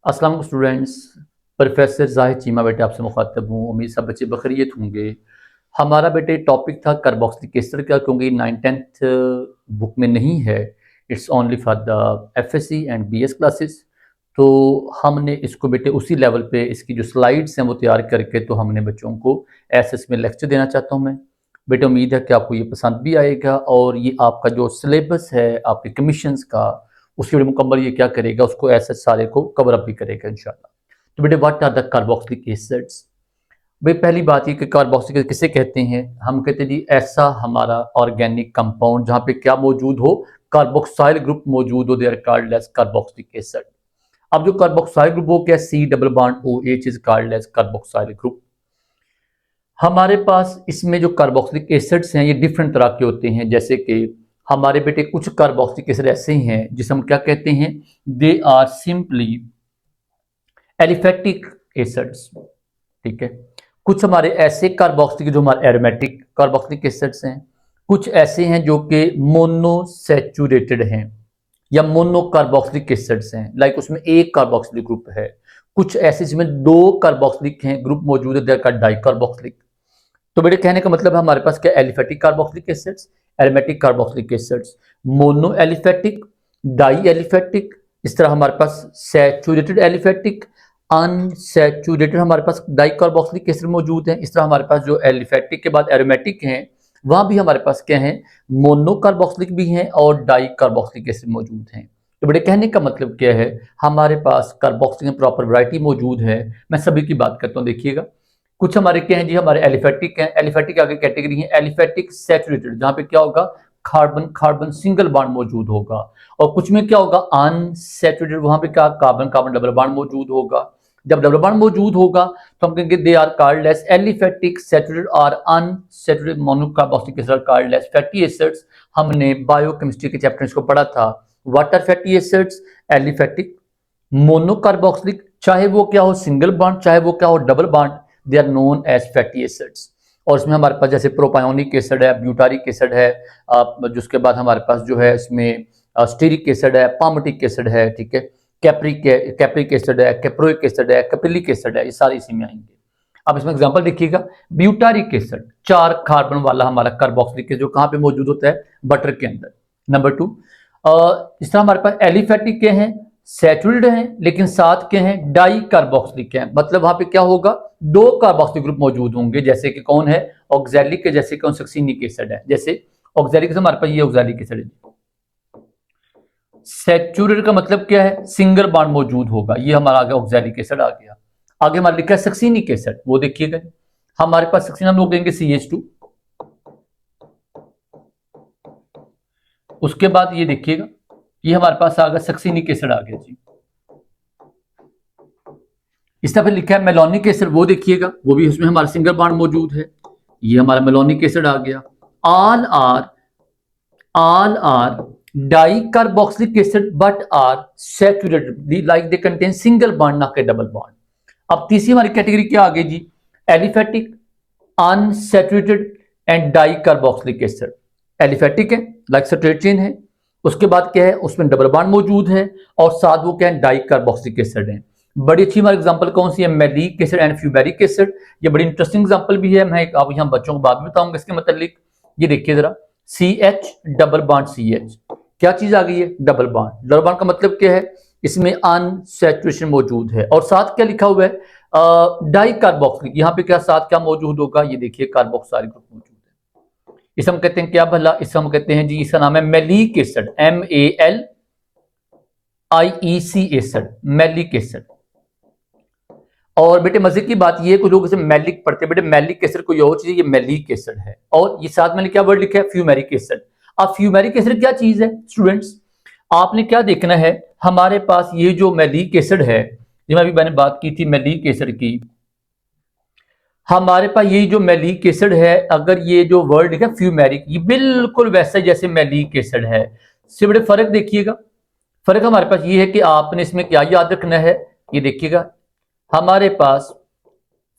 अस्सलाम वालेकुम students. Professor Zahid Cheema बेटे आपसे मुखातब हूँ। उम्मीद सब बच्चे बखैरियत होंगे। हमारा बेटे टॉपिक था कार्बोक्सिलिक एसिड का, क्योंकि 9th-10th बुक में नहीं है, it's only for the FSC and BS classes. तो हमने इसको बेटे उसी लेवल पे इसकी जो स्लाइड्स हैं वो तैयार करके तो हमने बच्चों को एसएस में लेक्चर देना चाहता हूँ मैं। बेटे उम्मीद है कि आपको ये पसंद भी आएगा और ये आपका जो सिलेबस है आपके कमीशंस का, उसकी मुकम्मल ये क्या करेगा, उसको ऐसे सारे को कवर अप भी करेगा इंशाल्लाह। तो बेटे what are the carboxylic acids. भाई पहली बात ये कि कार्बोक्सिलिक किसे कहते हैं। हम कहते हैं जी ऐसा हमारा ऑर्गेनिक कंपाउंड जहाँ पे क्या मौजूद हो, कार्बोक्साइल ग्रुप मौजूद हो, they are called as carboxylic acid. अब जो कार्बोक्साइल ग्रुप हो क्या, C double bond O H is called as carboxyl group. हमारे पास इसमें जो कार्बोक्सिलिक एसिड्स हैं ये डिफरेंट तरह के होते हैं। जैसे कि हमारे बेटे कुछ कार्बोक्सिलिक एसिड ऐसे हैं जिसे हम क्या कहते हैं, they are simply aliphatic acids. ठीक है, कुछ हमारे ऐसे कार्बोक्सिलिक जो हमारे एरोमेटिक कार्बोक्सिलिक एसिड्स हैं, कुछ ऐसे हैं जो कि मोनोसैचुरेटेड हैं या मोनो कार्बोक्सिलिक एसिड्स हैं, लाइक उसमें एक कार्बोक्सिलिक ग्रुप है। कुछ ऐसे जिसमें दो कार्बोक्सिलिक हैं ग्रुप मौजूद है, देयर का डाई कार्बोक्सिलिक। तो मेरे कहने का मतलब है हमारे पास क्या, aliphatic carboxylic acids, aromatic carboxylic acids, mono aliphatic, di aliphatic, इस तरह हमारे पास सैचुरेटेड एलिफेटिक, अनसैचुरेटेड हमारे पास डाई कार्बोक्सिलिक एसिड मौजूद है। इस तरह हमारे पास जो एलिफेटिक के बाद एरोमेटिक हैं वहां भी हमारे पास क्या है, मोनो कार्बोक्सिलिक भी हैं और डाई कार्बोक्सिलिक एसिड मौजूद हैं। तो बड़े कहने का मतलब क्या है, हमारे पास कार्बोक्सिलिक में प्रॉपर वैरायटी मौजूद है। मैं सभी की बात करता हूँ, देखिएगा। कुछ हमारे क्या हैं जी, हमारे एलिफेटिक हैं। एलिफेटिक आगे कैटेगरी है एलिफेटिक सैचुरेटेड, जहां पे क्या होगा, कार्बन कार्बन सिंगल बॉन्ड मौजूद होगा। और कुछ में क्या होगा, अनसैचुरेटेड, वहां पे क्या, कार्बन कार्बन डबल बॉन्ड मौजूद होगा। जब डबल बॉन्ड मौजूद होगा तो हम कहेंगे they are called as aliphatic saturated और unsaturated monocarboxylic acid called as fatty acids. हमने बायोकेमिस्ट्री के चैप्टर को पढ़ा था। What are fatty acids, aliphatic monocarboxylic, चाहे वो क्या हो सिंगल बॉन्ड चाहे वो क्या हो double bond, they are known as fatty acids. और इसमें हमारे पास जैसे प्रोपायोनिक एसिड है, ब्यूटारिक एसिड है, जिसके बाद हमारे पास जो है इसमें स्टीरिक एसिड है, पामटिक एसिड है, ठीक है, कैप्रिक एसिड है, कैप्रोइक एसिड है, कैपिलिक एसिड है, ये सारे इसी में आएंगे। अब इसमें एग्जांपल देखिएगा, ब्यूटारिक एसिड 4 कार्बन वाला हमारा कार्बोक्सिलिक एसिड जो कहाँ पे मौजूद होता है, बटर के अंदर। नंबर 2, इस तरह हमारे पास एलिफेटिक के हैं, सैचुरेटेड हैं, लेकिन साथ के हैं डाई कार्बोक्सिलिक हैं, मतलब वहां पे क्या होगा, 2 कार्बोक्सिलिक ग्रुप मौजूद होंगे। जैसे कि कौन है, ऑक्सैलिक के, जैसे कौन सक्सिनिक एसिड है। जैसे ऑक्सैलिक से हमारे पास ये ऑक्सैलिक एसिड है। सैचुरेटेड का मतलब क्या है, सिंगल बॉन्ड मौजूद होगा, ये हमारा आ गया ऑक्सैलिक एसिड आ गया। आगे हमारा लिखा है सक्सिनिक एसिड, वो देखिएगा हमारे पास सक्सिन हम लोग देंगे CH2। उसके बाद ये देखिएगा, ये हमारे पास आ गया सक्सिनिक एसिड आ गया जी। इस तरह फिर लिखा है मेलोनिक एसिड, वो देखिएगा, वो भी उसमें हमारा सिंगल बॉन्ड मौजूद है, ये हमारा मेलोनिक एसिड आ गया। All are di carboxylic acid but are saturated, like they contain single bond ना के डबल बॉन्ड। अब तीसरी हमारी कैटेगरी क्या आ गई जी, aliphatic unsaturated and di carboxylic acid. Aliphatic है, लाइक स्ट्रेट चेन है, उसके बाद क्या है, उसमें डबल बॉन्ड मौजूद है और साथ वो क्या है, डाई कार्बोक्सिलिक एसिड है। बड़ी अच्छी हमारी एग्जांपल कौन सी है, malic acid and fumaric acid. ये बड़ी इंटरेस्टिंग एग्जांपल भी है, मैं आप यहाँ बच्चों को बाद में बताऊंगा इसके मतलब। ये देखिए जरा, CH डबल बॉन्ड CH, क्या चीज आ गई है, डबल बॉन्ड। डबल बॉन्ड का मतलब क्या है, इसमें अनसैचुरेशन मौजूद है और साथ क्या लिखा हुआ है, डाई कार्बोक्सिलिक। यहाँ पे क्या साथ क्या मौजूद होगा, ये देखिए कार्बोक्साइल ग्रुप मौजूद है। इसे हम कहते हैं क्या भला, इसे हम कहते हैं जी, इसका नाम है malic acid, MALIEC acid, malic acid. और बेटे मजे की बात ये है, कुछ लोग इसे मैलिक पढ़ते हैं, बेटे मैलिक एसिड कोई और चीज है, ये मैलिक एसिड है। और ये साथ में क्या वर्ड लिखा है, फ्यूमेरिक एसिड। अब फ्यूमेरिक एसिड क्या चीज है स्टूडेंट्स, आपने क्या देखना है, हमारे पास ये जो मैलिक एसिड है, जो अभी मैंने बात की थी मैलिक एसिड की, हमारे पास ये जो मैलिक एसिड है, अगर ये जो वर्ड लिखा फ्यूमेरिक, ये बिल्कुल वैसा जैसे मैलिक एसिड है। सिर्फ बड़े फर्क देखिएगा, फर्क हमारे पास ये है कि आपने इसमें क्या याद रखना है, ये देखिएगा हमारे पास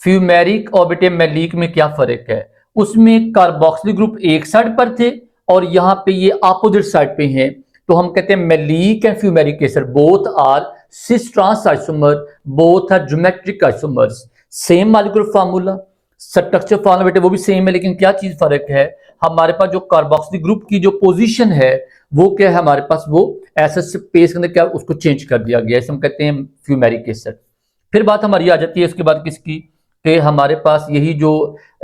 फ्यूमेरिक और बेटे मैलिक में क्या फर्क है, उसमें कार्बोक्सिलिक ग्रुप एक साइड पर थे और यहाँ पे ये अपोजिट साइड पे हैं। तो हम कहते हैं maleic and fumaric acid both are cis trans isomer both are geometric isomers, same molecular formula, structure formula बेटे वो भी सेम है, लेकिन क्या चीज फर्क है, हमारे पास जो कार्बोक्सिलिक ग्रुप की जो पोजीशन है वो क्या है, हमारे पास वो ऐसा स्पेस के अंदर क्या उसको चेंज कर दिया गया, इसे हम कहते हैं फ्यूमेरिक एसिड। फिर बात हमारी आ जाती है इसके बाद किसकी, कि हमारे पास यही जो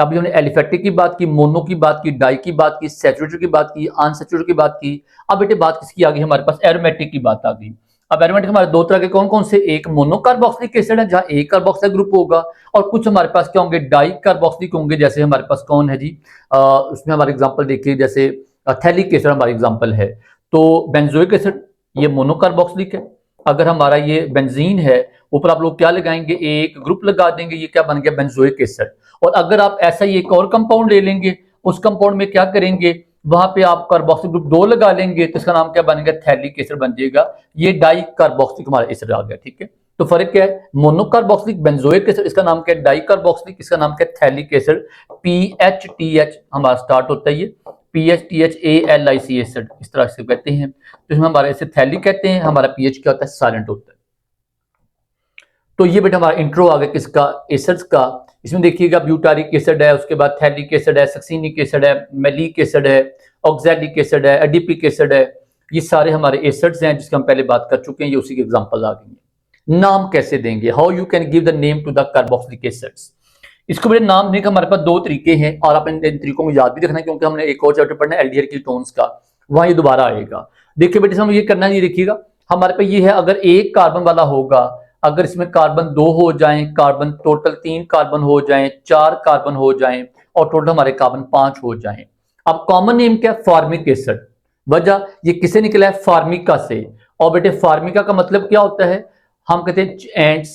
अभी हमने एलिफेटिक की बात की, मोनो की बात की, डाई की बात की, सैचुरेटेड की बात की, अनसैचुरेटेड की बात की। अब बेटे बात किसकी आ गई, हमारे पास एरोमेटिक की बात आ गई। अब एरोमेटिक हमारे दो तरह के कौन कौन से, एक मोनो कार्बोक्सिलिक एसिड है जहां एक कार्बोक्सिल ग्रुप होगा, और कुछ हमारे पास क्या होंगे, डाई कार्बोक्सिलिक होंगे। जैसे हमारे पास कौन है जी, उसमें हमारे एग्जांपल देखिए, जैसे थैलिक एसिड हमारा एग्जांपल है, तो बेंजोइक एसिड ये मोनो कार्बोक्सिलिक है। अगर हमारा ये बेंजीन है, ऊपर आप लोग क्या लगाएंगे, एक ग्रुप लगा देंगे, ये क्या बन गया, बेंजोइक एसिड। और अगर आप ऐसा ही एक और कंपाउंड ले लेंगे, उस कंपाउंड में क्या करेंगे, वहां पे आप कार्बोक्सिल ग्रुप 2 लगा लेंगे, तो इसका नाम क्या बनेगा, थैलिक एसिड बन जाएगा। ये डाई कार्बोक्सिलिक हमारा एसिड आ गया, ठीक है। तो फर्क क्या है, मोनोकार्बोक्सिलिक बेंजोइक एसिड, इसका नाम क्या है, डाई कार्बोक्सिलिक, इसका नाम क्या है, थैलिक एसिड। PHTH हमारा स्टार्ट होता है, ये PHTHALIC एसिड, इस तरह से कहते हैं। तो इसमें हमारा इसे थैलिक कहते हैं, हमारा पीएच क्या होता है, साइलेंट होता है। तो ये बेटा हमारा इंट्रो आ गया किसका, एसिड्स का। इसमें देखिएगा ब्यूटारिक एसिड है, उसके बाद थैलिक एसिड है, सक्सिनिक एसिड है, मैलिक एसिड है, ऑक्सैलिक एसिड है, एडिपिक एसिड है। ये सारे हमारे एसिड्स हैं जिसकी हम पहले बात कर चुके हैं, ये उसी के एग्जांपल आ गए हैं। नाम कैसे देंगे, how you can give the name to the carboxylic acids. इसको बेटे नाम देने का हमारे पास दो तरीके हैं, और आप इन तरीकों को याद भी रखना है, क्योंकि हमने एक और चैप्टर पढ़ना है एल्डिहाइड कीटोन्स का, वहां ये दोबारा आएगा। देखिए बेटे हम ये करना है, ये देखिएगा हमारे पास ये है, अगर एक कार्बन वाला होगा, अगर इसमें कार्बन 2 हो जाएं, कार्बन टोटल 3 कार्बन हो जाएं, 4 कार्बन हो जाएं, और टोटल हमारे कार्बन 5 हो जाएं। अब कॉमन नेम क्या है, फॉर्मिक एसिड। वजह ये किसे निकला है, फार्मिका से। और बेटे फार्मिका का मतलब क्या होता है, हम कहते हैं एंट्स।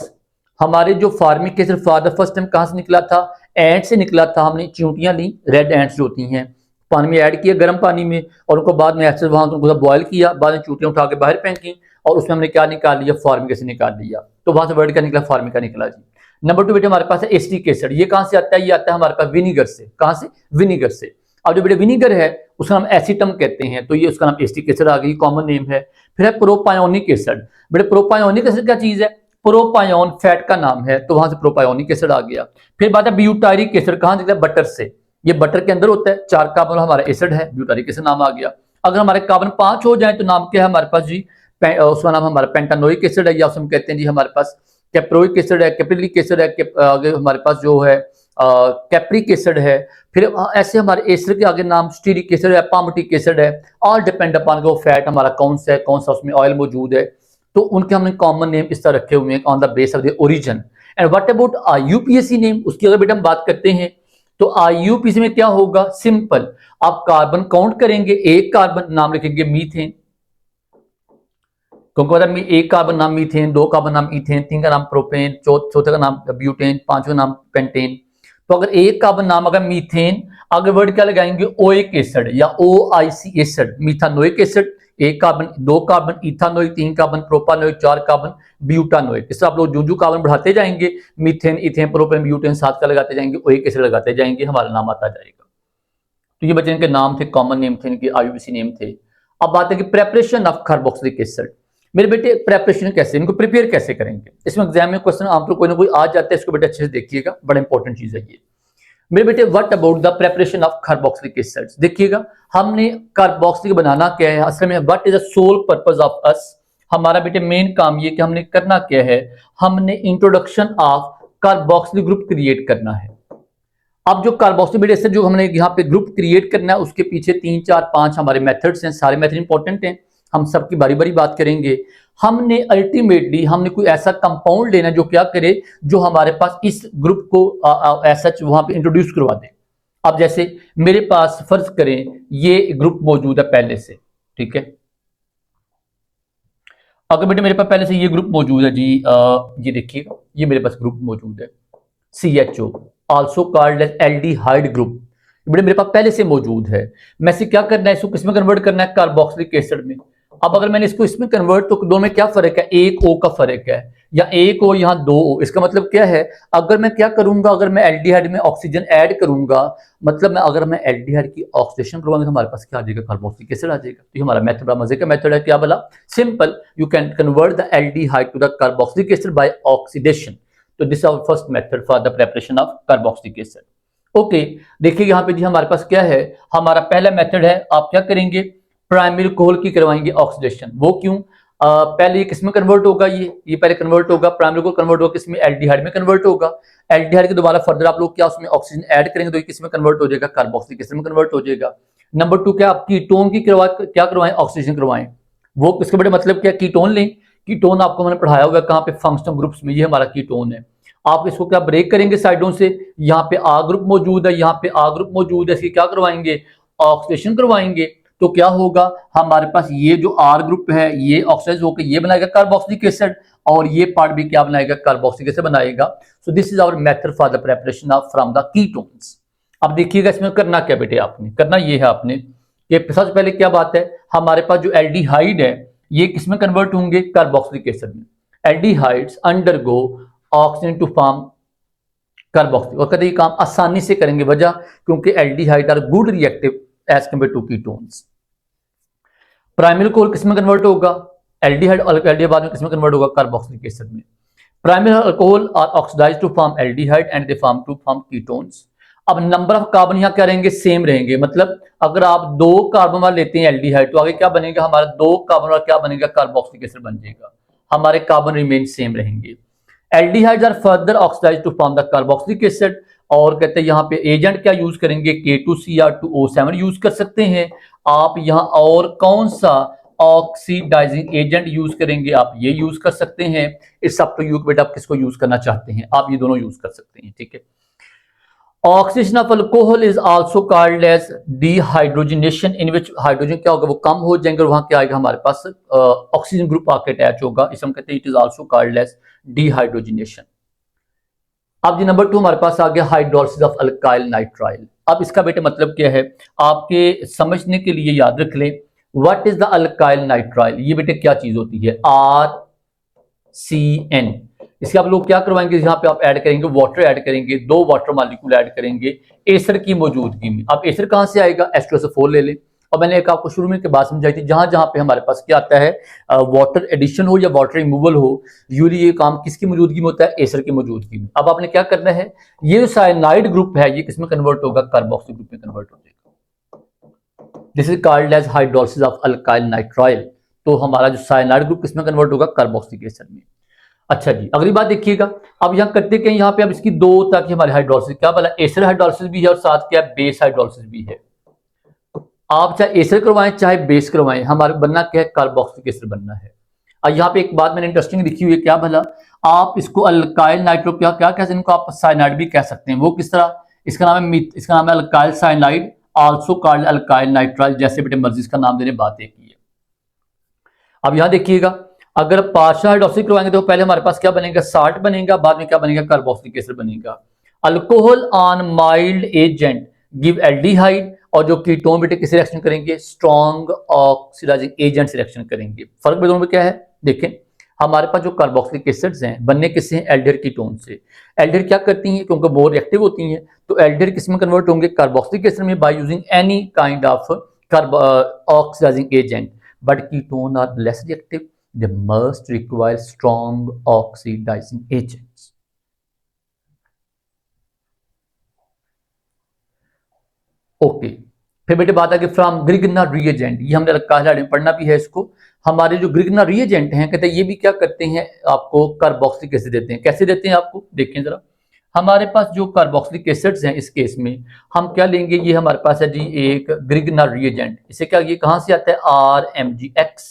हमारे जो formic acid for the first time कहां से निकला था, एंट से निकला था। हमने चींटियां ली, रेड एंट्स जो होती हैं, पानी में ऐड किया, गर्म पानी में, और उनको बाद में एसिड वहां उनको बॉयल किया, बाद में चींटियां उठा के बाहर फेंकी, और उसमें हमने क्या निकाल लिया, फार्मिक एसिड निकाल लिया। तो वहां से वर्ड क्या निकला, फार्मिका निकला जी। नंबर 2 बेटे हमारे पास है एसिटिक एसिड। ये कहां से आता है, ये आता है हमारे पास विनीगर से। कहां से, विनीगर से। अब जो बेटे विनीगर है उसका नाम एसिटम कहते हैं, तो ये उसका नाम एसिटिक एसिड आ गई, कॉमन नेम है। फिर है प्रोपायोनिक एसिड। बेटे प्रोपायोनिक एसिड क्या चीज है, प्रोपायोन फैट का नाम है, तो वहां से प्रोपायोनिक एसिड आ गया। फिर बात है ब्यूटारिक एसिड, कहां निकला, बटर से। ये बटर के अंदर होता है, 4 कार्बन हमारा एसिड है, ब्यूटारिक एसिड नाम आ गया। अगर हमारे कार्बन 5 हो जाए तो नाम क्या है हमारे पास जी, उसका नाम हमारा पेंटानोइक एसिड है, या हम कहते हैं जी हमारे पास कैप्रोइक एसिड है, कैप्रिलिक एसिड है, आगे हमारे पास जो है कैप्रिक एसिड है। फिर ऐसे हमारे एसिड के आगे नाम स्टीरिक एसिड है, पामटिक एसिड है। ऑल डिपेंड अपॉन वो फैट हमारा कौन सा है, कौन सा उसमें ऑयल मौजूद है, तो उनके हमने कॉमन नेम इस तरह रखे हुए हैं on the base of the origin. And what about IUPAC name, उसकी अगर बेटा हम बात करते हैं तो IUPAC में क्या होगा, सिंपल, आप कार्बन काउंट करेंगे, एक कार्बन नाम लिखेंगे मीथेन, क्योंकि मतलब एक कार्बन नाम मीथेन, 2 कार्बन नाम इथेन, 3 का नाम प्रोपेन, चौथे का नाम ब्यूटेन, 5वें का नाम पेंटेन। तो अगर एक कार्बन नाम अगर मीथेन, अगर वर्ड क्या लगाएंगे, ओइक एसिड या OIC एसिड, मीथानोइक एसिड, एक carbon, 2 carbon ethanoic, 3 carbon propanoic, 4 carbon butanoic. इससे आप लोग जो कार्बन बढ़ाते जाएंगे, मीथेन, इथेन, प्रोपेन, ब्यूटेन, 7 का लगाते जाएंगे, ओइक एसिड लगाते जाएंगे, हमारा नाम आता जाएगा। तो ये बच्चे इनके नाम थे, कॉमन नेम थे इनके, IUPAC नेम थे। अब बात है कि प्रेपरेशन ऑफ कार्बोक्सिलिक एसिड। मेरे बेटे प्रेपरेशन कैसे, इनको प्रिपेयर कैसे करेंगे, इसमें एग्जाम में क्वेश्चन आमतौर कोई ना कोई आ जाता है, इसको बेटे अच्छे से देखिएगा, बड़ा इंपॉर्टेंट चीज है ये। मेरे बेटे what about the preparation of carboxylic acids, देखिएगा हमने कार्बोक्सिलिक बनाना क्या है, असल में what is the sole purpose of us. हमारा बेटे मेन काम ये कि हमने करना क्या है, हमने introduction of carboxylic group create करना है। अब जो कार्बोक्सिलिक एसिड जो हमने यहाँ पे ग्रुप क्रिएट करना है, उसके पीछे 3 4 5 हमारे मेथड्स हैं, सारे मेथड इंपॉर्टेंट हैं, हम सबकी बारी बारी बात करेंगे। हमने अल्टीमेटली हमने कोई ऐसा कंपाउंड लेना जो क्या करे, जो हमारे पास इस ग्रुप को ऐसा वहां पे इंट्रोड्यूस करवा दे। अब जैसे मेरे पास फर्ज करें ये ग्रुप मौजूद है पहले से, ठीक है। अगर बेटे मेरे पास पहले से ये ग्रुप मौजूद है जी, ये देखिएगा ये मेरे पास ग्रुप मौजूद है, CHO also called as aldehyde group, बेटे मेरे पास पहले से मौजूद है। मैं से क्या करना है, इसको किसमें कन्वर्ट करना है, कार्बोक्सिलिक एसिड में। अब अगर मैंने इसको इसमें कन्वर्ट, तो दो में क्या फर्क है, एक ओ का फर्क है, या एक ओ यहाँ दो ओ। इसका मतलब क्या है, अगर मैं क्या करूंगा, अगर मैं एल्डिहाइड में ऑक्सीजन ऐड करूंगा, मतलब अगर मैं एल्डिहाइड की ऑक्सीडेशन करवाऊंगा तो हमारे पास क्या आ जाएगा, कार्बोक्सिलिक एसिड आ जाएगा। तो हमारा मेथड बड़ा मजे का मेथड है, क्या बोला, simple, you can convert the aldehyde to the carboxylic acid by oxidation. तो this is our first method for the preparation of carboxylic acid. Okay, देखिए यहाँ पे जी हमारे पास क्या है, हमारा पहला मेथड है, आप क्या करेंगे, प्राइमरी अल्कोहल की करवाएंगे ऑक्सीडेशन। वो क्यों, पहले ये किसमें कन्वर्ट होगा, ये पहले कन्वर्ट होगा, प्राइमरी को कन्वर्ट होगा किसमें, एल्डिहाइड में कन्वर्ट होगा। एल्डिहाइड के दोबारा फर्दर आप लोग क्या उसमें ऑक्सीजन ऐड करेंगे तो ये किसमें कन्वर्ट हो जाएगा, कार्बोक्सिलिक एसिड में कन्वर्ट हो जाएगा। नंबर टू, क्या आप कीटोन की क्या करवाएं, ऑक्सीडेशन करवाएं। वो इसके बड़े मतलब क्या, कीटोन लें। कीटोन आपको मैंने पढ़ाया हुआ है कहाँ पे, फंक्शनल ग्रुप्स में, ये हमारा कीटोन है। आप इसको क्या ब्रेक करेंगे साइडों से, यहाँ पे आ ग्रुप मौजूद है, यहाँ पे आ ग्रुप मौजूद है, इसकी क्या करवाएंगे, ऑक्सीडेशन करवाएंगे। तो क्या होगा, हमारे पास ये जो आर ग्रुप है ये ऑक्सीडाइज होकर ये बनाएगा कार्बोक्सिलिक एसिड, और ये पार्ट भी क्या बनाएगा, कार्बोक्सिलिक एसिड बनाएगा। So this is our method for the preparation of from the ketones. अब देखिएगा इसमें करना क्या बेटे, आपने करना ये है, आपने ये सबसे पहले क्या बात है, हमारे पास जो एल्डिहाइड है ये किसमें कन्वर्ट होंगे, कार्बोक्सिलिक एसिड में। Aldehydes undergo oxygen to form carboxylic, और कहते ये काम आसानी से करेंगे, वजह क्योंकि aldehyde are good reactive as compare to ketones. Primary alcohol किसमें कन्वर्ट होगा, एल्डिहाइड, और एल्डिहाइड बाद में किसमें कन्वर्ट होगा, कार्बोक्सिलिक एसिड में। Primary alcohol are oxidized to form aldehyde and they form to form ketones. अब नंबर ऑफ कार्बन यहाँ क्या रहेंगे, सेम रहेंगे, मतलब अगर आप 2 कार्बन वाला लेते हैं एल्डिहाइड, तो आगे क्या बनेगा, हमारा 2 कार्बन वाला क्या बनेगा, कार्बोक्सिलिक एसिड बन जाएगा, हमारे कार्बन रिमेन सेम रहेंगे। Aldehydes are further oxidized to form the carboxylic acid, और कहते हैं यहाँ पे एजेंट क्या यूज करेंगे, K2Cr2O7 यूज कर सकते हैं आप। यहाँ और कौन सा ऑक्सीडाइजिंग एजेंट यूज करेंगे, आप ये यूज कर सकते हैं। इस सब तो यू बेटा आप किसको यूज करना चाहते हैं, आप ये दोनों यूज कर सकते हैं, ठीक है। Oxidation of alcohol is also called as dehydrogenation, in which hydrogen क्या होगा, वो कम हो जाएंगे और वहां क्या आएगा, हमारे पास ऑक्सीजन ग्रुप आके अटैच होगा, इसे हम कहते हैं it is also called as dehydrogenation. अब जी नंबर 2 हमारे पास आ गया हाइड्रोलिसिस ऑफ अल्काइल नाइट्राइल। अब इसका बेटे मतलब क्या है, आपके समझने के लिए याद रख लें, what is the alkyl nitrile, ये बेटे क्या चीज होती है, RCN। इसके आप लोग क्या करवाएंगे, यहाँ पे आप ऐड करेंगे वाटर, ऐड करेंगे 2 वाटर मॉलिक्यूल ऐड करेंगे एसर की मौजूदगी में। अब एसर कहां से आएगा, H2SO4 ले लें। और मैंने एक आपको शुरू में के बाद समझाई थी, जहां जहां पे हमारे पास क्या आता है, वाटर एडिशन हो या वाटर रिमूवल हो, यूजली ये काम किसकी मौजूदगी में होता है, एसर की मौजूदगी में। अब आपने क्या करना है, ये जो साइनाइड ग्रुप है ये किसमें कन्वर्ट होगा, कार्बोक्सिल ग्रुप में कन्वर्ट हो जाएगा। This is called as hydrolysis of alkyl nitrile. तो हमारा जो साइनाइड ग्रुप किसमें कन्वर्ट होगा, कार्बोक्सिलिक एसिड में। अच्छा जी, अगली बात देखिएगा, अब यहाँ करते क्या, यहाँ पे अब इसकी 2 तरह की हमारी हाइड्रोलिसिस, क्या बोला, एसर हाइड्रोलिसिस भी है और साथ क्या बेस हाइड्रोलिसिस भी है। आप चाहे एसर करवाएं चाहे बेस करवाएं, हमारे बनना क्या है, कार्बोक्सिलिक एसिड बनना है। और यहाँ पे एक बात मैंने इंटरेस्टिंग लिखी हुई है, क्या भला, आप इसको अल्काइल नाइट्रो क्या क्या कहते हैं, इनको आप साइनाइड भी कह सकते हैं। वो किस तरह, इसका नाम है alkyl cyanide, also called alkyl nitrile, जैसे बेटे मर्जी इसका नाम देने, बात एक ही है। अब यहाँ देखिएगा, अगर पार्शियल हाइड्रोलिसिस करवाएंगे तो पहले हमारे पास क्या बनेगा, साल्ट बनेगा, बाद में क्या बनेगा, कार्बोक्सिलिक एसिड बनेगा। Alcohol on mild agent give aldehyde, और जो कीटोन बेटे किस रिएक्शन करेंगे, स्ट्रॉन्ग ऑक्सीडाइजिंग एजेंट सिलेक्शन करेंगे। फर्क दोनों में क्या है, देखें, हमारे पास जो कार्बोक्सिलिक एसिड्स हैं बनने किससे हैं, एल्डिहाइड कीटोन से। एल्डिहाइड क्या करती हैं, क्योंकि मोर रिएक्टिव होती हैं, तो एल्डिहाइड किस में कन्वर्ट होंगे, कार्बोक्सिलिक एसिड में, by using any kind of oxidizing agent. But ketone are less reactive, they must require strong oxidizing agents. Okay, फिर बेटे बात आ गई फ्रॉम ग्रिगनर रिएजेंट, ये हमने अल्काइल में पढ़ना भी है इसको। हमारे जो ग्रिगनर रिएजेंट हैं, कहते हैं ये भी क्या करते हैं, आपको कार्बोक्सिलिक एसिड देते हैं। कैसे देते हैं आपको, देखें जरा, हमारे पास जो कार्बोक्सिलिक एसिड्स हैं, इस केस में हम क्या लेंगे, ये हमारे पास है जी एक ग्रिगनर रिएजेंट। इसे क्या, ये कहां से आता है, RMgX।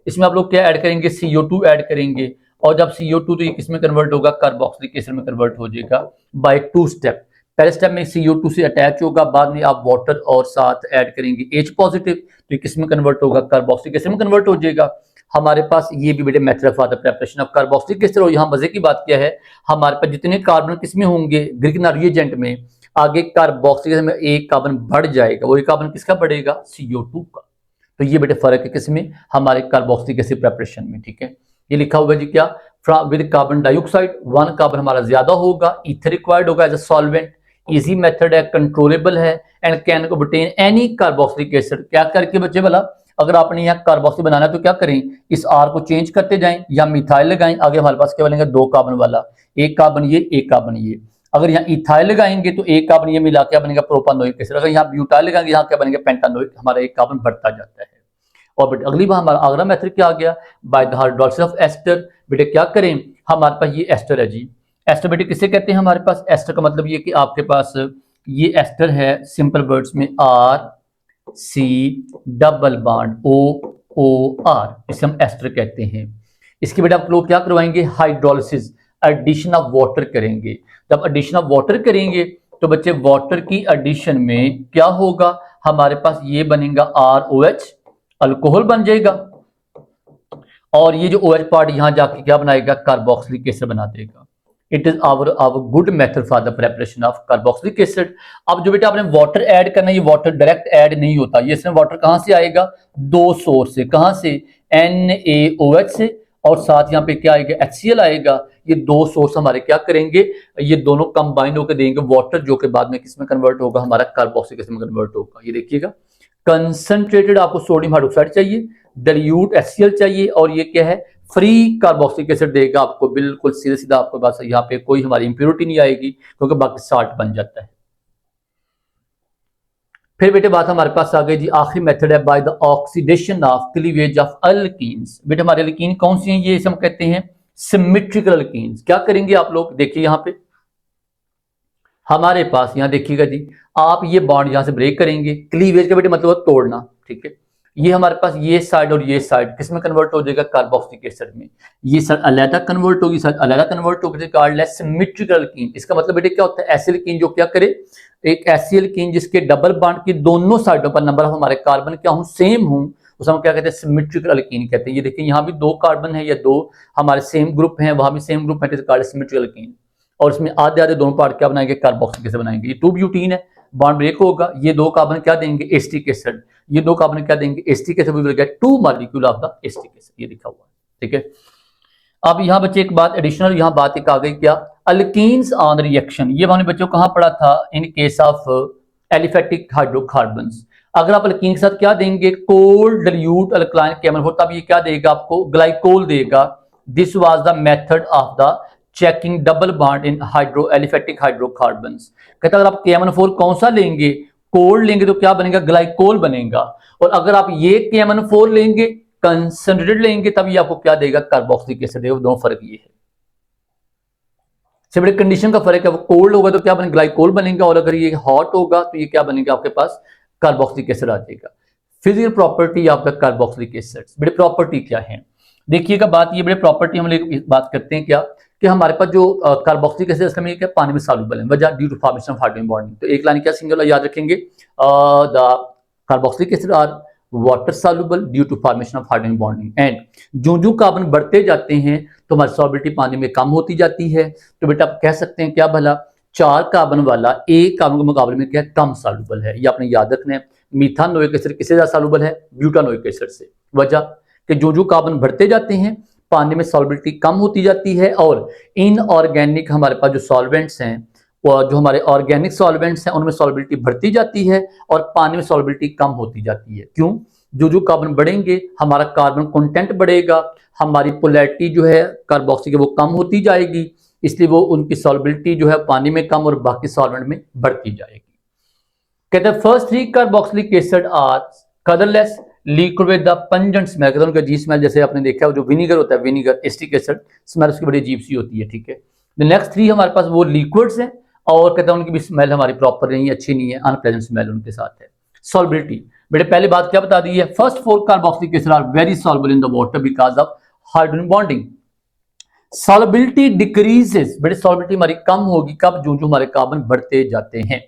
इसमें आप लोग क्या ऐड करेंगे, CO2 ऐड करेंगे, और जब CO2 तो ये किसमें कन्वर्ट होगा, कार्बोक्सिलिक एसिड में कन्वर्ट हो जाएगा बाय 2 स्टेप। पहले स्टेप में CO2 से अटैच होगा, बाद में आप वाटर और साथ ऐड करेंगे H पॉजिटिव, तो ये किसमें कन्वर्ट होगा, कार्बोक्सिलिक एसिड में कन्वर्ट हो जाएगा। हमारे पास ये भी बेटे method for the preparation of carboxylic acid. और यहाँ मजे की बात क्या है, हमारे पास जितने कार्बन किसमें होंगे, ग्रिगनर रिएजेंट में, आगे कार्बोक्सिलिक एसिड में एक कार्बन बढ़ जाएगा, वो एक कार्बन किसका बढ़ेगा, CO2 का। तो ये बेटे फर्क है किसमें, हमारे कार्बोक्सिलिक एसिड प्रेपरेशन में। ठीक है, ये लिखा हुआ है जी क्या, विद कार्बन डाइऑक्साइड 1 कार्बन हमारा ज्यादा होगा, ईथर रिक्वायर्ड होगा as a solvent, easy method है, कंट्रोलेबल है, and can obtain any carboxylic acid. क्या करके बच्चे भला, अगर आपने यहाँ कार्बोक्सिल बनाना है तो क्या करें, इस आर को चेंज करते जाएं या मिथाइल लगाएं, आगे हमारे पास क्या बनेगा 2 कार्बन वाला, 1 कार्बन ये 1 कार्बन ये। अगर यहाँ इथाइल लगाएंगे तो 1 कार्बन ये मिला क्या बनेगा प्रोपानोइक एसिड, अगर यहाँ ब्यूटाइल लगाएंगे यहाँ क्या बनेगा पेंटानोइक, हमारा 1 कार्बन बढ़ता जाता है। और बेटे अगली बार हमारा अगला मेथड क्या आ गया, by the hydrolysis of ester. बेटे क्या करें, हमारे पास ये एस्टर है जी, एस्टर बेटे किसे कहते हैं, हमारे पास एस्टर का मतलब ये कि आपके पास ये एस्टर है, सिंपल वर्ड्स में R C double bond O O R, इसे हम एस्टर कहते हैं। इसकी बेटा आप लोग क्या करवाएंगे, हाइड्रोलिसिस, एडिशन ऑफ वाटर करेंगे। जब एडिशन ऑफ वाटर करेंगे तो बच्चे वाटर की एडिशन में क्या होगा, हमारे पास ये बनेगा ROH, अल्कोहल बन जाएगा, और ये जो OH पार्ट यहां जाके क्या बनाएगा, कार्बोक्सिलिक एसिड बना देगा। It is our good method for the preparation of carboxylic acid. अब जो बेटा आपने वाटर ऐड करना है, ये वाटर डायरेक्ट ऐड नहीं होता, ये इसमें वाटर कहां से आएगा, 2 सोर्स से, कहां से, NaOH से, और साथ यहाँ पे क्या आएगा, HCl आएगा। ये 2 सोर्स हमारे क्या करेंगे, ये दोनों कंबाइन होकर देंगे वाटर, जो कि बाद में किसमें कन्वर्ट होगा, हमारा कार्बोक्सिलिक एसिड में कन्वर्ट होगा। ये देखिएगा, कंसंट्रेटेड आपको सोडियम हाइड्रोक्साइड चाहिए, डाइल्यूट HCl चाहिए, और ये क्या है, फ्री कार्बोक्सिलिक एसिड देगा आपको, बिल्कुल सीधा सीधा आपके पास यहाँ पे कोई हमारी इंप्योरिटी नहीं आएगी, क्योंकि बाकी साल्ट बन जाता है। फिर बेटे बात हमारे पास आ गई जी, आखिरी मेथड है by the oxidation of cleavage of alkenes. बेटे हमारे अल्कीन कौन सी हैं, ये हम कहते हैं सिमेट्रिकल अल्कीन्स। क्या करेंगे आप लोग, देखिए यहाँ पे हमारे पास, यहाँ देखिएगा जी, आप ये बॉन्ड यहां से ब्रेक करेंगे, क्लीवेज का बेटे मतलब तोड़ना। ठीक है, ये हमारे पास ये साइड और ये साइड किस में कन्वर्ट हो जाएगा, कार्बोक्सिलिक एसिड में। ये साइड अलग कन्वर्ट होगी, साइड अलग कन्वर्ट होगी, कार्डलेस सिमेट्रिकल अल्कीन। इसका मतलब बेटे क्या होता है, ऐसे अल्कीन जो क्या करे, एक ऐसी अल्कीन जिसके डबल बॉन्ड की दोनों साइडों पर नंबर ऑफ हमारे कार्बन क्या हूं, सेम हूं, उसे हम क्या कहते हैं, सिमेट्रिकल अल्कीन कहते हैं। ये देखिए यहाँ भी 2 कार्बन है या 2 हमारे सेम ग्रुप हैं, वहां भी सेम ग्रुप है, सिमेट्रिकल अल्कीन। और इसमें आधे आधे दोनों पार्ट क्या बनाएंगे, कार्बोक्सिलिक एसिड बनाएंगे। ये 2 ब्यूटीन है, बॉन्ड ब्रेक होगा, ये 2 कार्बन क्या देंगे, एस्टिक एसिड, ये 2 कार्बन क्या देंगे, acetic acid, we will get 2 molecule of the acetic acid, ये लिखा हुआ है। ठीक है, अब यहाँ बच्चे एक बात एडिशनल यहाँ बात एक आ गई, क्या, अल्कीन्स ऑन रिएक्शन। ये हमने बच्चों कहाँ पढ़ा था, इन केस ऑफ एलिफेटिक हाइड्रोकार्बन्स। अगर आप अल्कीन के साथ क्या देंगे, कोल्ड डाइल्यूट अल्कलाइन केमल, तब ये क्या देगा आपको, ग्लाइकोल देगा। This was the method of the checking double bond in aliphatic hydrocarbons. कहता अगर आप KMnO4 कौन सा लेंगे, कोल्ड लेंगे तो क्या बनेगा, ग्लाइकोल बनेगा, और अगर आप ये KMnO4 लेंगे, कंसंट्रेटेड लेंगे, तब ये आपको क्या देगा, कार्बोक्सिलिक एसिड देगा। दोनों फर्क ये है, सिर्फ कंडीशन का फर्क है, वो कोल्ड होगा तो क्या बनेगा, ग्लाइकोल बनेगा, और अगर ये हॉट होगा तो ये क्या बनेगा, आपके पास कार्बोक्सिलिक एसिड आ जाएगा। Physical property of the carboxylic acids, बड़े प्रॉपर्टी क्या है, देखिएगा बात, ये बड़े प्रॉपर्टी हम लोग बात करते हैं क्या, कि हमारे पास जो कार्बोक्सिलिक एसिड इसका क्या, पानी में सॉल्युबल है, वजह due to formation of hydrogen bonding. तो एक लाइन क्या सिंगल याद रखेंगे, the carboxylic acid are water soluble due to formation of hydrogen bonding, and जो कार्बन बढ़ते जाते हैं तो हमारी सॉल्युबिलिटी पानी में कम होती जाती है। तो बेटा आप कह सकते हैं क्या भला, 4 कार्बन वाला 1 कार्बन के मुकाबले में क्या कम सॉल्युबल है, ये आपने याद रखना है। मीथानोइक एसिड किससे ज्यादा सॉल्युबल है, ब्यूटानोइक एसिड से, वजह कि जो कार्बन बढ़ते जाते हैं पानी में सॉल्युबिलिटी कम होती जाती है, और इनऑर्गेनिक हमारे पास जो सॉल्वेंट्स हैं, जो हमारे ऑर्गेनिक सॉल्वेंट्स हैं, उनमें सॉल्युबिलिटी बढ़ती जाती है और पानी में सॉल्युबिलिटी कम होती जाती है। क्यों, जो कार्बन बढ़ेंगे हमारा कार्बन कंटेंट बढ़ेगा, हमारी पोलैरिटी जो है कार्बोक्सिलिक वो कम होती जाएगी, इसलिए वो उनकी सॉल्युबिलिटी जो है पानी में कम और बाकी सॉल्वेंट में बढ़ती जाएगी। कहते हैं first 3 carboxylic acid are colourless liquid with the pungent smell, कहते हैं उनका जी स्मेल, जैसे आपने देखा है जो विनीगर होता है, विनीगर एस्टिक एसिड स्मेल उसकी बड़ी अजीब सी होती है। ठीक है, द नेक्स्ट 3 हमारे पास वो लिक्विड्स हैं, और कहते हैं उनकी भी स्मेल हमारी प्रॉपर नहीं है, अच्छी नहीं है, अनप्लेजेंट स्मेल उनके साथ है। सॉल्युबिलिटी, बेटे पहले बात क्या बता दी है, first 4 carboxylic acid are very soluble in the water because of hydrogen bonding. Solubility decreases, बेटे सॉल्युबिलिटी हमारी कम होगी कब, जो हमारे कार्बन बढ़ते जाते हैं।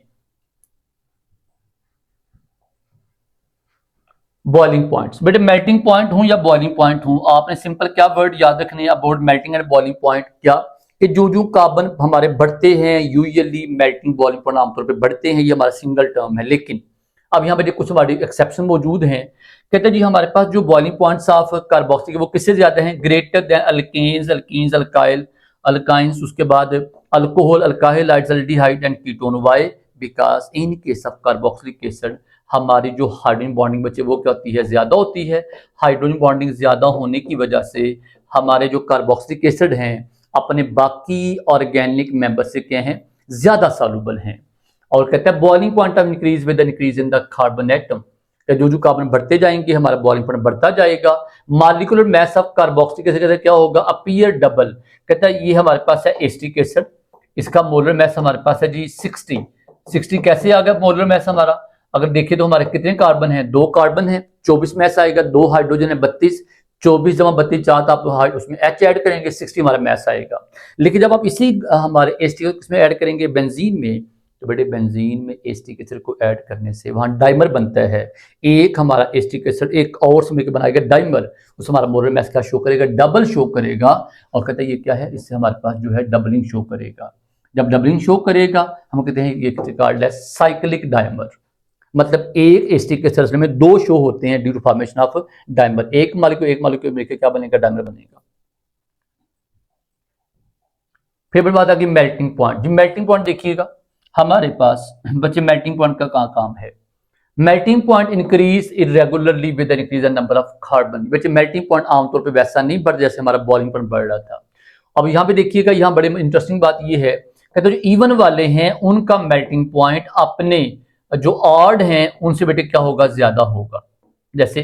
बॉइलिंग पॉइंट्स, बेटे मेल्टिंग पॉइंट हूं या बॉइलिंग पॉइंट हूं, आपने सिंपल क्या वर्ड याद रखने हैं about melting and boiling point, क्या कि जो कार्बन हमारे बढ़ते हैं यूजुअली मेल्टिंग बॉइलिंग पॉइंट आमतौर पे बढ़ते हैं, ये हमारा सिंगल टर्म है, लेकिन अब यहाँ पे कुछ हमारी एक्सेप्शन मौजूद हैं। कहते हैं जी हमारे पास जो बॉइलिंग पॉइंट्स ऑफ कार्बोक्सिलिक वो किससे ज्यादा हैं, greater than alkanes, alkenes, alkyl, alkynes, उसके बाद alcohol, alkyl, aldehyde and ketone. Why? Because in case of carboxylic acid हमारी जो हाइड्रोजन बॉन्डिंग बचे वो क्या होती है, ज्यादा होती है। हाइड्रोजन बॉन्डिंग ज्यादा होने की वजह से हमारे जो कार्बोक्सिलिक एसिड हैं अपने बाकी ऑर्गेनिक मेंबर से क्या हैं, ज्यादा सॉल्युबल हैं। और कहते हैं boiling point of increase with increase in the carbon atom, जो कार्बन बढ़ते जाएंगे हमारा बॉइलिंग पॉइंट बढ़ता जाएगा। Molecular mass of carboxylic acid क्या होगा, अपीयर डबल। कहता है ये हमारे पास है एसिटिक एसिड, इसका मोलर मास हमारे पास है जी 60। कैसे आ गया मोलर मास हमारा, अगर देखिए तो हमारे कितने कार्बन है, 2 कार्बन है, 24 मास आएगा, 2 हाइड्रोजन है 32, 24 जमा 32 चार, तो आप उसमें H ऐड करेंगे 60 हमारा मास आएगा। लेकिन जब आप इसी हमारे एसिटिक इसमें ऐड करेंगे बेंजीन में, तो बेटे बेंजीन में एसिटिक एसिड को ऐड करने से वहां डाइमर बनता है। एक हमारा एसिटिक एसिड एक और से मिलकर बनाएगा डाइमर, उस हमारा मोलर मास क्या शो करेगा, डबल शो करेगा। और कहते हैं ये क्या है, इससे हमारे पास जो है डबलिंग शो करेगा। जब डबलिंग शो करेगा हम कहते हैं ये कार्ड है साइक्लिक डाइमर, मतलब एक एसिटिक एसिड में 2 शो होते हैं due to formation of dimer. एक मालिक्यूल मिलकर क्या बनेगा, डाइमर बनेगा। फिर बात आ गई मेल्टिंग पॉइंट। जो मेल्टिंग पॉइंट देखिएगा हमारे पास बच्चे मेल्टिंग पॉइंट का कहाँ काम है, melting point increase irregularly with increase the number of carbon. बच्चे मेल्टिंग पॉइंट आमतौर पे वैसा नहीं बढ़ जैसे हमारा बॉइलिंग पॉइंट बढ़ रहा था। अब यहाँ पे देखिएगा, यहाँ बड़े इंटरेस्टिंग बात ये है, कहते जो इवन वाले हैं उनका मेल्टिंग पॉइंट अपने जो ऑड हैं उनसे बेटे क्या होगा, ज्यादा होगा। जैसे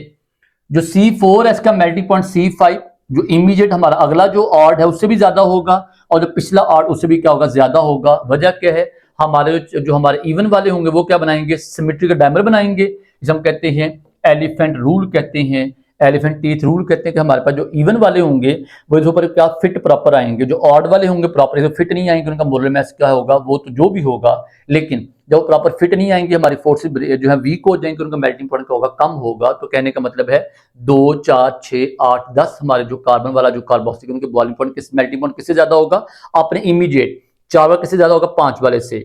जो C4 है इसका मेल्टिंग पॉइंट C5, जो इमीडिएट हमारा अगला जो ऑड है उससे भी ज्यादा होगा, और जो पिछला ऑड उससे भी क्या होगा, ज्यादा होगा। वजह क्या है, हमारे जो हमारे इवन वाले होंगे वो क्या बनाएंगे, सिमेट्री का डायमर बनाएंगे। इसे हम कहते हैं एलिफेंट रूल कहते हैं, एलिफेंट टीथ रूल कहते हैं कि हमारे पास जो इवन वाले होंगे वो इसके ऊपर क्या फिट प्रॉपर आएंगे, जो ऑड वाले होंगे प्रॉपर फिट नहीं आएंगे, उनका मोलर मास क्या होगा, वो तो जो भी होगा, लेकिन जब प्रॉपर फिट नहीं आएंगे हमारी फोर्सेस जो है वीक हो जाएंगे, उनका मेल्टिंग पॉइंट क्या होगा, कम होगा। तो कहने का मतलब है 2, 4, 6, 8, 10 हमारे जो कार्बन वाला जो कार्बोक्सिलिक उनके बॉइलिंग पॉइंट किस मेल्टिंग पॉइंट किससे ज्यादा होगा, अपने इमीडिएट 4 वाला किससे ज्यादा होगा, 5 वाले से,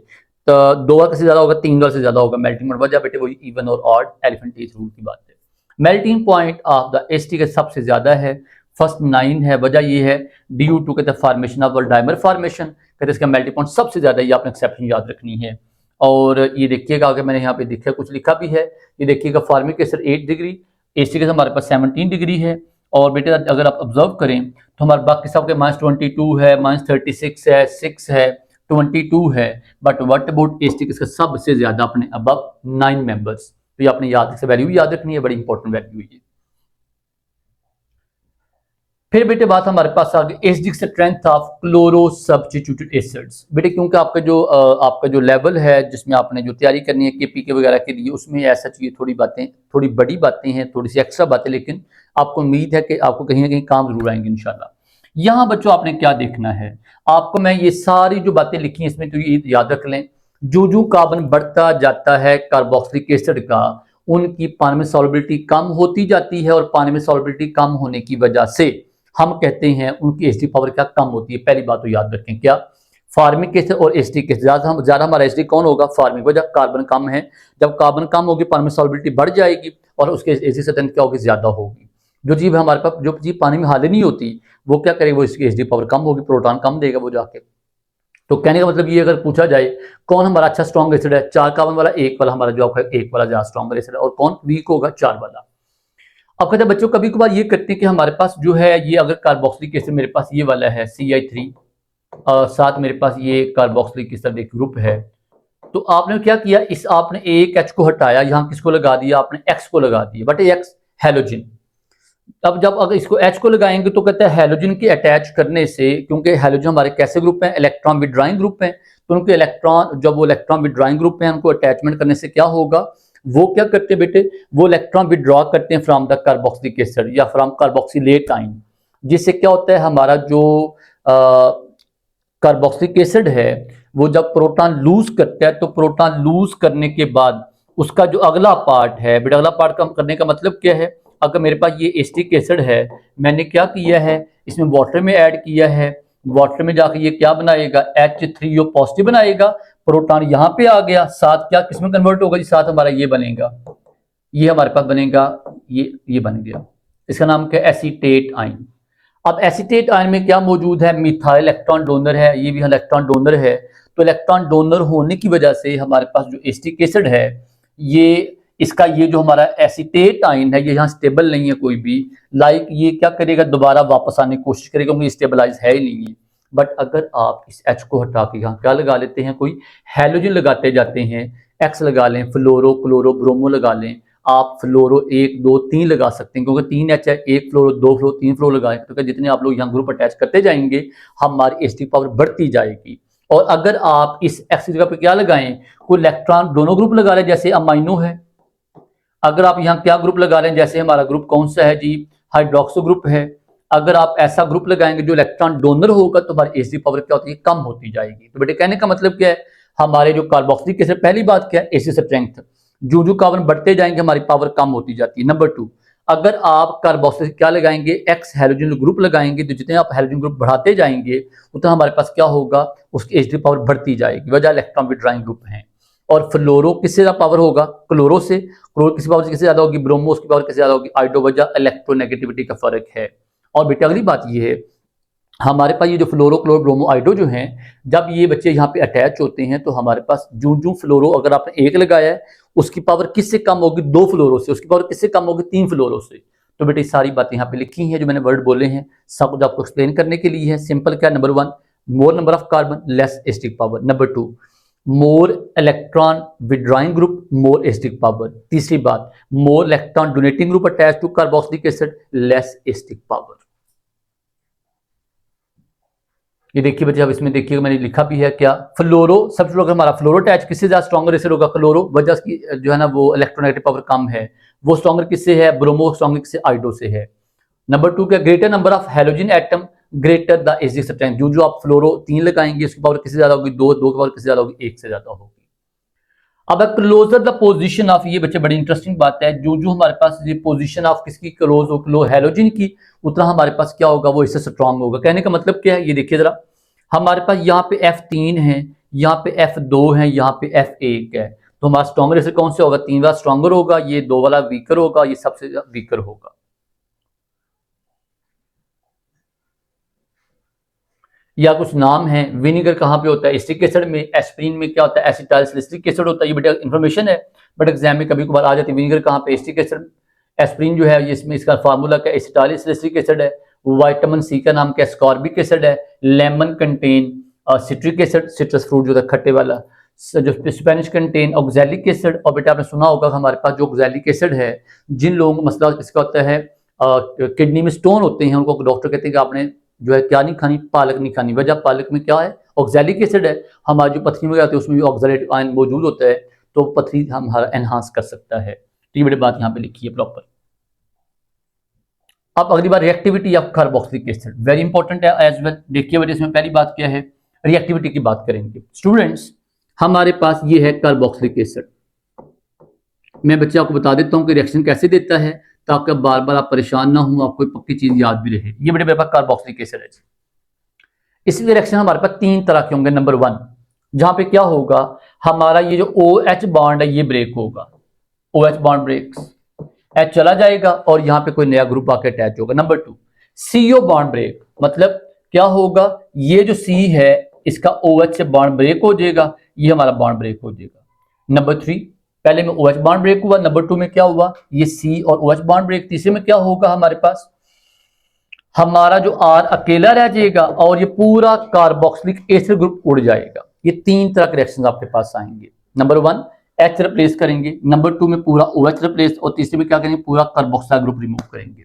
तो 2 वाला किससे ज्यादा होगा, 3 वाले से ज्यादा होगा मेल्टिंग पॉइंट। वजह बेटे वही इवन और ऑड एलिफेंट टीथ रूल की बात है। Melting point of the acetic का सबसे ज्यादा है, फर्स्ट 9 है। वजह ये है ड्यू टू कहते हैं फॉर्मेशन ऑफ डायमर फॉर्मेशन, कहते हैं इसका मेल्टिंग पॉइंट सबसे ज्यादा, ये आपने एक्सेप्शन याद रखनी है। और ये देखिएगा आगे मैंने यहाँ पे देखा कुछ लिखा भी है, ये देखिएगा फॉर्मिक एसिड 8 डिग्री, एसिटिक हमारे पास 17 डिग्री है। और बेटे अगर आप ऑब्जर्व करें तो हमारे बाकी सबके -22 है, -36 है, 6 है, 22 है, बट व्हाट अबाउट एसिटिक इसका सबसे ज्यादा अपने अबव 9 मेंबर्स। तो ये आपने याद से वैल्यू याद रखनी है, बड़ी इंपॉर्टेंट वैल्यू है ये। फिर बेटे बात हमारे पास आ गई acidic strength of chloro substituted acids. बेटे क्योंकि आपका जो लेवल है जिसमें आपने जो तैयारी करनी है केपीके वगैरह के लिए, उसमें ऐसा चाहिए थोड़ी बातें, थोड़ी बड़ी बातें हैं, थोड़ी सी एक्स्ट्रा बातें, लेकिन आपको उम्मीद है कि आपको कहीं ना कहीं काम जरूर आएंगे इंशाल्लाह। यहाँ बच्चों आपने क्या देखना है, आपको मैं ये सारी जो बातें लिखी हैं इसमें तो ये याद रख लें, जो कार्बन बढ़ता जाता है कार्बोक्सिलिक एसिड का, उनकी पानी में सॉल्युबिलिटी कम होती जाती है, और पानी में सॉल्युबिलिटी कम होने की वजह से हम कहते हैं उनकी एसिडिक पावर क्या कम होती है। पहली बात तो याद रखें, क्या फार्मिक एसिड और एसिडिक एसिड, ज्यादा हमारा एसिडिक कौन होगा, फार्मिक, वजह कार्बन कम है। जब कार्बन कम होगी पानी में सॉल्युबिलिटी बढ़ जाएगी और उसके एसिडिक स्ट्रेंथ क्या होगी, ज्यादा होगी। जो जीव हमारे पास जो जीव पानी में हाल नहीं होती वो क्या करेगी, वो इसकी एसिडिक पावर कम होगी, प्रोटॉन कम देगा वो जाके। तो कहने का मतलब ये अगर पूछा जाए कौन हमारा अच्छा स्ट्रॉन्ग एसिड है, 4 कार्बन वाला, 1 वाला हमारा जो आपका 1 वाला ज्यादा स्ट्रॉन्ग एसिड है, और कौन वीक होगा, 4 वाला। अब कहते हैं बच्चों कभी कभार ये करते हैं कि हमारे पास जो है ये अगर कार्बोक्सिलिक एसिड मेरे पास ये वाला है CI3, साथ मेरे पास ये कार्बोक्सिलिक एसिड एक ग्रुप है, तो आपने क्या किया, इस आपने एक H को हटाया, यहाँ किसको लगा दिया, आपने X को लगा दिया, बट X हैलोजन। अब जब अगर इसको H को लगाएंगे तो कहते हैं हैलोजन के अटैच करने से, क्योंकि हैलोजन हमारे कैसे ग्रुप हैं, इलेक्ट्रॉन विड्रॉइंग ग्रुप हैं, तो उनके इलेक्ट्रॉन जब वो इलेक्ट्रॉन विड्रॉइंग ग्रुप हैं उनको अटैचमेंट करने से क्या होगा, वो क्या करते हैं बेटे, वो इलेक्ट्रॉन विड्रॉ करते हैं फ्रॉम द कार्बोक्सिलिक एसिड या फ्रॉम कार्बोक्सिलेट आयन, जिससे क्या होता है हमारा जो कार्बोक्सिलिक एसिड है वो जब प्रोटॉन लूज करता है, तो प्रोटॉन लूज करने के बाद उसका जो अगला पार्ट है बेटा, अगला पार्ट कम करने का मतलब क्या है, अगर मेरे पास ये एसिटिक एसिड है, मैंने क्या किया है, इसमें वाटर में ऐड किया है, वाटर में जाकर ये क्या बनाएगा, H3O पॉजिटिव बनाएगा, प्रोटॉन यहाँ पे आ गया, साथ क्या किसमें कन्वर्ट होगा जी, साथ हमारा ये बनेगा, ये हमारे पास बनेगा, ये बन गया, इसका नाम क्या है, एसीटेट आयन। अब एसीटेट आयन में क्या मौजूद है, मिथाइल इलेक्ट्रॉन डोनर है, ये भी इलेक्ट्रॉन डोनर है। तो इलेक्ट्रॉन डोनर होने की वजह से हमारे पास जो एसिटिक एसिड है, ये इसका ये जो हमारा एसीटेट आयन है, ये यहाँ स्टेबल नहीं है कोई भी, लाइक ये क्या करेगा, दोबारा वापस आने की कोशिश करेगा, क्योंकि स्टेबलाइज है ही नहीं है। बट अगर आप इस H को हटा के यहाँ क्या लगा लेते हैं, कोई हैलोजन लगाते जाते हैं, X लगा लें, फ्लोरो क्लोरो ब्रोमो लगा लें, आप फ्लोरो 1 2 3 लगा सकते हैं, क्योंकि 3 H है, 1 फ्लोरो 2 फ्लोरो 3 फ्लोरो लगाएं, तो जितने आप लोग यहाँ ग्रुप अटैच करते जाएंगे हमारी एसिटिक पावर बढ़ती जाएगी। और अगर आप इस X की जगह पे क्या लगाएं, कोई इलेक्ट्रॉन दोनों ग्रुप लगा लें, जैसे अमाइनो है, अगर आप यहाँ क्या ग्रुप लगा रहे हैं, जैसे हमारा ग्रुप कौन सा है जी, हाइड्रोक्सो ग्रुप है, अगर आप ऐसा ग्रुप लगाएंगे जो इलेक्ट्रॉन डोनर होगा तो हमारी एसिडिक पावर क्या होती है, कम होती जाएगी। तो बेटे कहने का मतलब क्या है, हमारे जो कार्बोक्सिलिक एसिड, पहली बात क्या है, एसिड स्ट्रेंथ, जो कार्बन बढ़ते जाएंगे हमारी पावर कम होती जाती है। नंबर 2, अगर आप कार्बोक्सिलिक क्या लगाएंगे, एक्स हैलोजन ग्रुप लगाएंगे, तो जितने आप हैलोजन ग्रुप बढ़ाते जाएंगे उतना हमारे पास क्या होगा, उसकी एसिडिक पावर बढ़ती जाएगी, वजह इलेक्ट्रॉन विड्रॉइंग ग्रुप है। और फ्लोरो किससे ज्यादा पावर होगा, क्लोरो से, क्लोरो किसी पावर से किससे ज्यादा होगी, ब्रोमो उसकी पावर किससे ज्यादा होगी, आइडो, वजह इलेक्ट्रोनेगेटिविटी का फर्क है। और बेटा अगली बात ये है, हमारे पास ये जो फ्लोरो क्लोरो ब्रोमो आइडो जो हैं, जब ये बच्चे यहाँ पे अटैच होते हैं तो हमारे पास जो फ्लोरो अगर आपने 1 लगाया है उसकी पावर किससे कम होगी, 2 फ्लोरो से, उसकी पावर किससे कम होगी, 3 फ्लोरो से। तो बेटे सारी बातें यहाँ पे लिखी हैं, जो मैंने वर्ड बोले हैं सब कुछ आपको एक्सप्लेन करने के लिए है। सिंपल क्या, number 1 more number of carbon less acidic power, number 2 more electron withdrawing group more acidic power, तीसरी बात more electron donating group attach to carboxylic acid less acidic power. ये देखिए बच्चे, अब इसमें देखिए मैंने लिखा भी है क्या, फ्लोरो सबसे अगर हमारा फ्लोरो अटैच किससे ज्यादा स्ट्रॉन्गर एसिड होगा, क्लोरो, वजह की जो है ना वो इलेक्ट्रोनेगेटिव पावर कम है, वो स्ट्रॉन्गर किससे है, ब्रोमो स्ट्रॉन्गर किससे, आइडो से है। नंबर 2 क्या, greater number of halogen atom greater the acidic strength, जो आप फ्लोरो 3 लगाएंगे उसकी पावर किससे ज्यादा होगी, 2 की पावर किससे ज्यादा होगी, 1 से ज्यादा होगी। अब क्लोजर द पोजीशन ऑफ, ये बच्चे बड़ी इंटरेस्टिंग बात है, जो हमारे पास ये पोजीशन ऑफ किसकी क्लोज हो, क्लो हैलोजन की, उतना हमारे पास क्या होगा, वो इससे स्ट्रॉन्ग होगा। कहने का मतलब क्या है, ये देखिए जरा, हमारे पास यहाँ पे F3 है, यहाँ पे F2 है, यहाँ पे F1 है, तो हमारा स्ट्रॉन्गर एसिड कौन से होगा, 3 वाला स्ट्रॉन्गर होगा, ये 2 वाला वीकर होगा, ये सबसे वीकर होगा। या कुछ नाम है, विनेगर कहाँ पे होता है, एसिटिक एसिड में, एस्पिरिन में क्या होता है, एसिटाइल सैलिसिलिक एसिड होता है, ये बेटा इन्फॉर्मेशन है, बट एग्जाम में कभी कभार आ जाती है, विनेगर कहाँ पे, एसिटिक एसिड, एस्पिरिन जो है इसमें इसका फार्मूला क्या, एसिटाइल सैलिसिलिक एसिड है, विटामिन सी का नाम क्या, स्कॉर्बिक एसिड है, lemon contain citric acid, citrus fruit जो था खट्टे वाला, जो स्पेनिश कंटेन ऑक्सैलिक एसिड। और बेटा आपने सुना होगा हमारे पास जो ऑक्सैलिक एसिड है, जिन लोगों को मसला इसका होता है किडनी में स्टोन होते हैं, उनको डॉक्टर कहते हैं कि आपने जो है क्या नहीं खानी, पालक नहीं खानी, वजह पालक में क्या है, ऑक्सैलिक एसिड है। हमारी जो पथरी वगैरह आती है उसमें भी ऑक्सैलेट आयन मौजूद होता है, तो पथरी हमारा एनहांस कर सकता है। तो ये बड़ी बात यहाँ पे लिखी है प्रॉपर। अब अगली बार reactivity of carboxylic acid very important है एज वेल। देखिए बेटे इसमें पहली बात क्या है, रिएक्टिविटी की बात करेंगे स्टूडेंट्स। हमारे पास ये है कार्बोक्सिलिक एसिड, मैं बच्चे आपको बता देता हूँ कि रिएक्शन कैसे देता है, ताकि बार बार आप परेशान ना हो, आपको पक्की चीज याद भी रहे। ये बेटे मेरे पास कार्बोक्सिलिक एसिड है। इसलिए रिएक्शन हमारे पास 3 तरह के होंगे। नंबर 1 जहां पे क्या होगा, हमारा ये जो OH बॉन्ड है ये ब्रेक होगा, OH बॉन्ड ब्रेक्स, H चला जाएगा और यहाँ पे कोई नया ग्रुप आके अटैच होगा। नंबर 2 CO बॉन्ड ब्रेक, मतलब क्या होगा, ये जो C है इसका OH से बॉन्ड ब्रेक हो जाएगा, ये हमारा बॉन्ड ब्रेक हो जाएगा। नंबर 3 पहले में OH बॉन्ड ब्रेक हुआ, नंबर 2 में क्या हुआ, ये C और OH बॉन्ड ब्रेक। तीसरे में क्या होगा, हमारे पास हमारा जो R अकेला रह जाएगा और ये पूरा कार्बोक्सिलिक एसिड ग्रुप उड़ जाएगा। ये 3 तरह के रिएक्शन आपके पास आएंगे। नंबर 1 H रिप्लेस करेंगे, नंबर 2 में पूरा OH रिप्लेस, और तीसरे में क्या करेंगे, पूरा कार्बोक्सिल ग्रुप रिमूव करेंगे।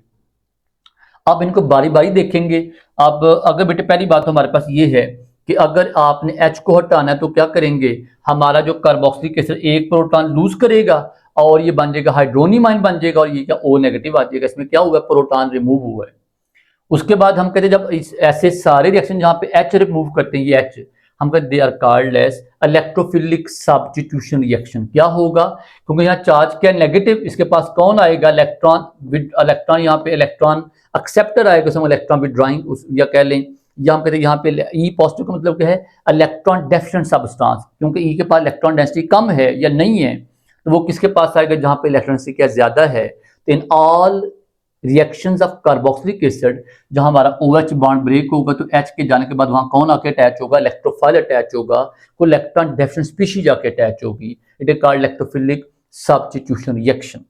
अब इनको बारी बारी देखेंगे। अब अगर बेटे पहली बात तो हमारे पास ये है कि अगर आपने H को हटाना है तो क्या करेंगे, हमारा जो कार्बोक्सिलिक एसिड 1 प्रोटॉन लूज करेगा और ये बन जाएगा हाइड्रोनियम आयन बन जाएगा, और ये क्या O नेगेटिव आ जाएगा। इसमें क्या हुआ है, प्रोटॉन रिमूव हुआ है। उसके बाद हम कहते हैं जब ऐसे सारे रिएक्शन जहां पे H रिमूव करते हैं, ये H हम कहते they are called as electrophilic substitution reaction. क्या होगा, क्योंकि यहाँ चार्ज क्या नेगेटिव, इसके पास कौन आएगा, इलेक्ट्रॉन विद इलेक्ट्रॉन, यहाँ पे इलेक्ट्रॉन एक्सेप्टर आएगा, इलेक्ट्रॉन विड्रॉइंग या कह लें या हम कहते हैं यहाँ पे ई पॉजिटिव का मतलब क्या है, इलेक्ट्रॉन डेफिशिएंट सब्सटेंस, क्योंकि ई के पास इलेक्ट्रॉन डेंसिटी कम है या नहीं है, तो वो किसके पास आएगा, जहां पे इलेक्ट्रॉन डेंसिटी क्या ज्यादा है। तो in all reactions of carboxylic acid जहां हमारा OH बॉन्ड ब्रेक होगा तो H के जाने के बाद वहां कौन आके अटैच होगा, इलेक्ट्रोफाइल अटैच होगा, कोई इलेक्ट्रॉन डेफिशिएंट स्पीशीज जाके अटैच होगी। It is called electrophilic substitution reaction.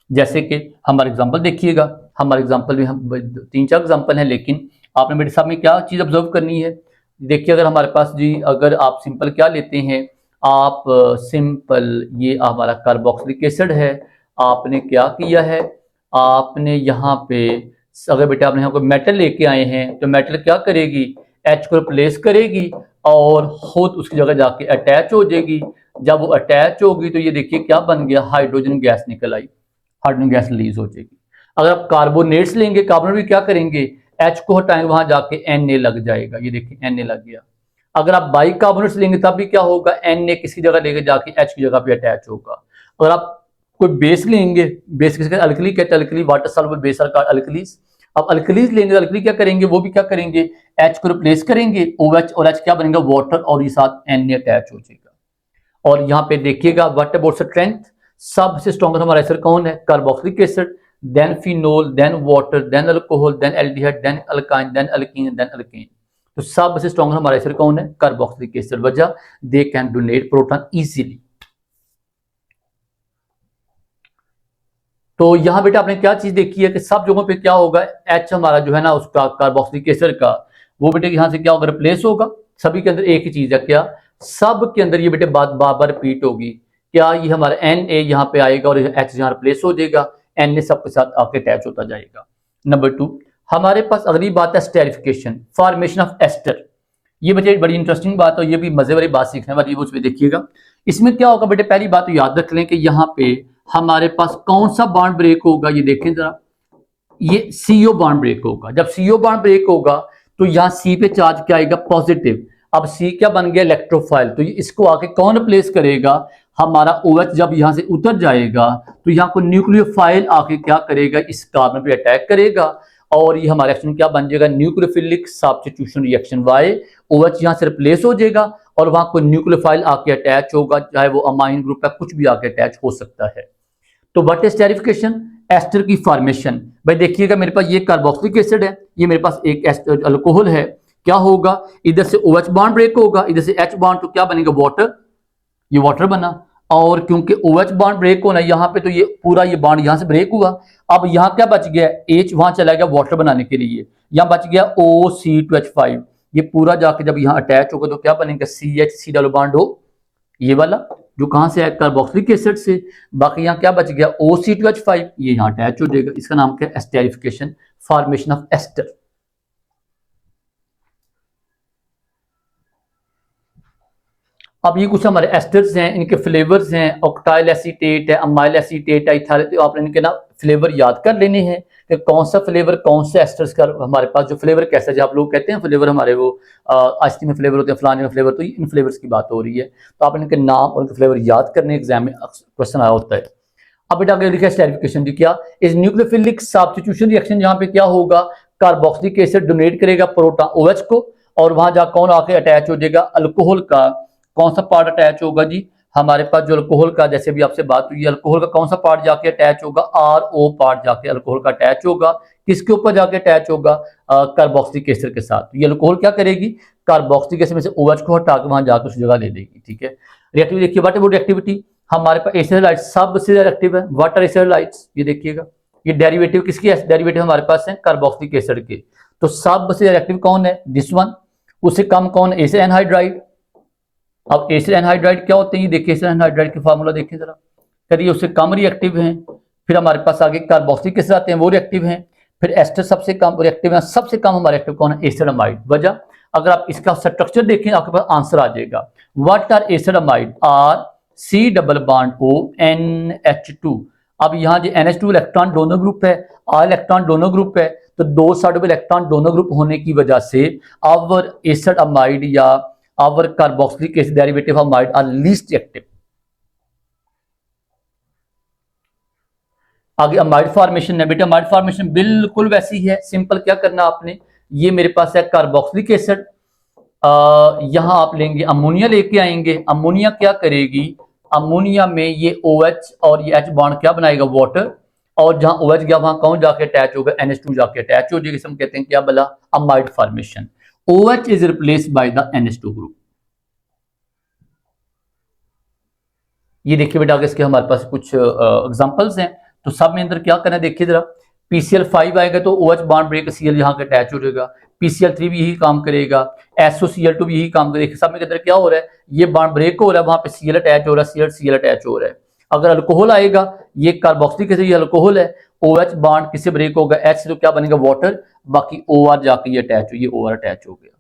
जैसे कि हमारा एग्जांपल देखिएगा, हमारे एग्जांपल में हम 3-4 एग्जांपल हैं, लेकिन आपने मेरे सामने क्या चीज ऑब्जर्व करनी है। देखिए अगर हमारे पास जी, अगर आप सिंपल क्या लेते हैं, आप सिंपल ये हमारा कार्बोक्सिलिक एसिड है, आपने क्या किया है, आपने यहाँ पे अगर बेटा आपने यहाँ कोई मेटल लेके आए हैं तो मेटल क्या करेगी, H को रिप्लेस करेगी और खुद उसकी जगह जाके अटैच हो जाएगी। जब वो अटैच होगी तो ये देखिए क्या बन गया, हाइड्रोजन गैस निकल आई, हाइड्रोजन गैस रिलीज हो जाएगी। अगर आप कार्बोनेट्स लेंगे, कार्बोनेट भी क्या करेंगे, H को हटाएंगे, वहां जाके Na लग जाएगा, ये देखिए Na लग गया। अगर आप बाइकार्बोनेट्स लेंगे तब भी क्या होगा, Na किसी जगह लेके जाके H की जगह पे अटैच होगा। अगर आप कोई बेस लेंगे, बेस किसके अल्कली कहते हैं, alkali water soluble base are called alkalis. अब अल्कलीज लेंगे, अल्कली क्या करेंगे, वो भी क्या करेंगे, H को रिप्लेस करेंगे, OH और H क्या बनेगा, वाटर, और ये साथ Na अटैच हो जाएगा। और यहाँ पे देखिएगा व्हाट अबाउट स्ट्रेंथ, सबसे स्ट्रॉन्गर हमारा एसिड कौन है, carboxylic acid, then phenol, then water, then alcohol, then aldehyde, then alkyne, then alkene, then alkane. तो सबसे स्ट्रॉन्गर हमारा एसिड कौन है, कार्बोक्सिलिक एसिड। वजह, they can donate proton easily. तो यहां बेटा आपने क्या चीज देखी है कि सब जगहों पे क्या होगा, H हमारा जो है ना उसका कार्बोक्सिलिक एसिड का, वो बेटे यहां से क्या होगा, रिप्लेस होगा। सभी के अंदर एक ही चीज है, क्या, सब के अंदर ये बेटे बात बार बार रिपीट होगी। क्या, ये हमारा Na यहाँ पे आएगा और H यहाँ रिप्लेस हो जाएगा, Na सबके साथ आके अटैच होता जाएगा। नंबर 2, हमारे पास अगली बात है स्टेरिफिकेशन, फॉर्मेशन ऑफ एस्टर। ये बच्चे बड़ी इंटरेस्टिंग बात है, ये भी मजे वाली बात सीखने वाली, वो उसमें देखिएगा। इसमें क्या होगा बेटे, पहली बात तो याद रख लें कि यहाँ पे हमारे पास कौन सा बॉन्ड ब्रेक होगा, ये देखें जरा, ये CO बॉन्ड ब्रेक होगा। जब CO बॉन्ड ब्रेक होगा तो यहाँ C पे चार्ज क्या आएगा, पॉजिटिव। अब C क्या बन गया, इलेक्ट्रोफाइल, तो इसको आके कौन रिप्लेस करेगा, हमारा OH जब यहां से उतर जाएगा तो यहाँ को न्यूक्लियोफाइल आके क्या करेगा, इस कार्बन पे अटैक करेगा और ये हमारा रिएक्शन क्या बन जाएगा, nucleophilic substitution reaction. Y, OH यहां से रिप्लेस हो जाएगा और वहां कोई न्यूक्लियोफाइल आके अटैच होगा, चाहे वो अमाइन ग्रुप है, कुछ भी आके अटैच हो सकता है। तो व्हाट इज स्टेरिफिकेशन, एस्टर की फॉर्मेशन। भाई देखिएगा मेरे पास ये कार्बोक्सिलिक एसिड है, ये मेरे पास एक अल्कोहल है, क्या होगा, इधर से OH बॉन्ड ब्रेक होगा, इधर से H बॉन्ड, तो क्या बनेगा, वाटर, ये वाटर बना। और क्योंकि OH बॉन्ड ब्रेक होना यहाँ पे, तो ये पूरा ये बॉन्ड यहाँ से ब्रेक हुआ। अब यहाँ क्या बच गया, H वहां चला गया वाटर बनाने के लिए, यहाँ बच गया OC2H5, ये पूरा जाके जब यहाँ अटैच होगा तो क्या बनेगा, CH, डबल बॉन्ड हो, ये वाला जो कहां से है, कार्बोक्सिलिक एसिड से। बाकी यहाँ क्या बच गया, OC2H5, ये यहाँ अटैच हो जाएगा। इसका नाम क्या है, एस्टेरिफिकेशन, फॉर्मेशन ऑफ एस्टर। अब ये कुछ हमारे एस्टर्स हैं, इनके फ्लेवर्स हैं, ऑक्टाइल एसीटेट है, अमाइल एसीटेट है, इथाइल, तो आपने इनके ना फ्लेवर याद कर लेने हैं कि कौन सा फ्लेवर कौन से एस्टर्स का हमारे पास जो फ्लेवर कैसा है। आप लोग कहते हैं फ्लेवर हमारे वो आइसक्रीम में फ्लेवर होते हैं, फलाने में फ्लेवर, तो इन फ्लेवर्स की बात हो रही है। तो आप इनके नाम और इनके फ्लेवर याद करने, एग्जाम में क्वेश्चन आया होता है। अब बेटा आगे लिखा है स्टेरिफिकेशन जी, क्या इस न्यूक्लियोफिलिक सब्स्टिट्यूशन रिएक्शन, जहां पे क्या होगा, कार्बोक्सिलिक एसिड डोनेट करेगा प्रोटॉन OH को और वहां जा कौन आके अटैच हो जाएगा, अल्कोहल का कौन सा पार्ट अटैच होगा जी, हमारे पास जो अल्कोहल का, जैसे भी आपसे बात हुई, अल्कोहल का कौन सा पार्ट जाके अटैच होगा, RO पार्ट जाके अल्कोहल का अटैच होगा। किसके ऊपर जाके अटैच होगा, कार्बोक्सिलिक एसिड के साथ। ये अल्कोहल क्या करेगी, कार्बोक्सिलिक एसिड में से OH को हटा के वहां जाकर उस जगह ले देगी। ठीक है, रिएक्टिविटी देखिए, व्हाट अबाउट एक्टिविटी, हमारे पास एसिड हाइड्राइड सबसे ज्यादा एक्टिव है, वाटर एसिड हाइड्राइड्स, ये देखिएगा, ये डेरिवेटिव किसकी है, डेरिवेटिव हमारे पास है कार्बोक्सिलिक एसिड के। तो सबसे ज्यादा एक्टिव कौन है, दिस वन। उससे कम कौन, एसिड एनहाइड्राइड। अब एसिड एनहाइड्राइड क्या होते हैं, ये देखिए एसिड एनहाइड्राइड के फार्मूला देखिए जरा, करिए, उससे कम रिएक्टिव हैं। फिर हमारे पास आगे कार्बोक्सिलिक एसिड आते हैं, वो रिएक्टिव हैं। फिर एस्टर सबसे कम रिएक्टिव है, सबसे कम हमारे एक्टिव कौन है, एसिडअमाइड। वजह, अगर आप इसका स्ट्रक्चर देखें आपके पास आंसर आ जाएगा। What are acid amide, R C double bond O NH2। अब यहाँ जो NH2 इलेक्ट्रॉन डोनर ग्रुप है, R इलेक्ट्रॉन डोनर ग्रुप है, तो दो साइड इलेक्ट्रॉन डोनर ग्रुप होने की वजह से आवर एसिडअमाइड या our carboxylic acid derivative amide are least active. आगे अमाइड फॉर्मेशन है बेटा, अमाइड फॉर्मेशन बिल्कुल वैसी है, सिंपल क्या करना आपने, ये मेरे पास है कार्बोक्सिलिक एसिड। यहाँ आप लेंगे अमोनिया लेके आएंगे। अमोनिया क्या करेगी, अमोनिया में ये OH और ये H बॉन्ड क्या बनाएगा, वाटर, और जहां OH गया वहां कौन जाके अटैच होगा, NH2 जाके अटैच हो जाएगा। इसे हम कहते हैं क्या भला, amide formation. OH is replaced by the NH2 group. ये देखिए बेटा, अगर इसके हमारे पास कुछ एग्जांपल्स हैं तो सब में अंदर क्या करना है, देखिए जरा। PCl5 आएगा तो OH बॉन्ड ब्रेक Cl यहाँ के अटैच हो जाएगा। PCl3 भी यही काम करेगा, SOCl2 भी यही काम करेगा। सब में के अंदर क्या हो रहा है, ये बॉन्ड ब्रेक हो रहा है, वहां पे Cl अटैच हो रहा है, Cl अटैच हो रहा है। अगर अल्कोहल आएगा, ये कार्बोक्सिलिक एसिड, ये अल्कोहल है, OH बॉन्ड किससे ब्रेक होगा, H से, तो क्या बनेगा, वाटर, बाकी OR जाके ये अटैच हो, ये OR अटैच हो गया।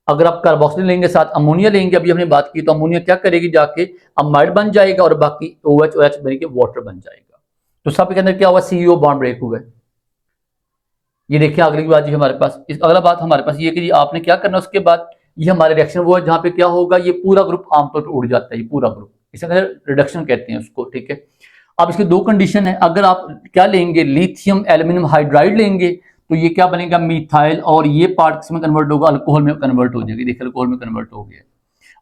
अगर आप कार्बोक्सिलिक लेंगे साथ अमोनिया लेंगे, अभी हमने बात की, तो अमोनिया क्या करेगी, जाके अमाइड बन जाएगा और बाकी OH और H बन के वाटर बन जाएगा। तो सब के अंदर क्या हुआ, CO बॉन्ड ब्रेक हुआ है। ये देखिए अगली बात जी हमारे पास, अगला बात हमारे पास ये कि जी आपने क्या करना उसके बाद, ये हमारे रिएक्शन वो है जहां पे क्या होगा, ये पूरा ग्रुप आमतौर पर उड़ जाता है, ये पूरा ग्रुप, इसे रिडक्शन कहते हैं उसको, ठीक है। अब इसकी दो कंडीशन है, अगर आप क्या लेंगे, लिथियम एल्यूमिनियम हाइड्राइड लेंगे, तो ये क्या बनेगा, मिथाइल, और ये पार्ट किसमें कन्वर्ट होगा, अल्कोहल में कन्वर्ट हो जाएगी। देखिए अल्कोहल में कन्वर्ट हो गया।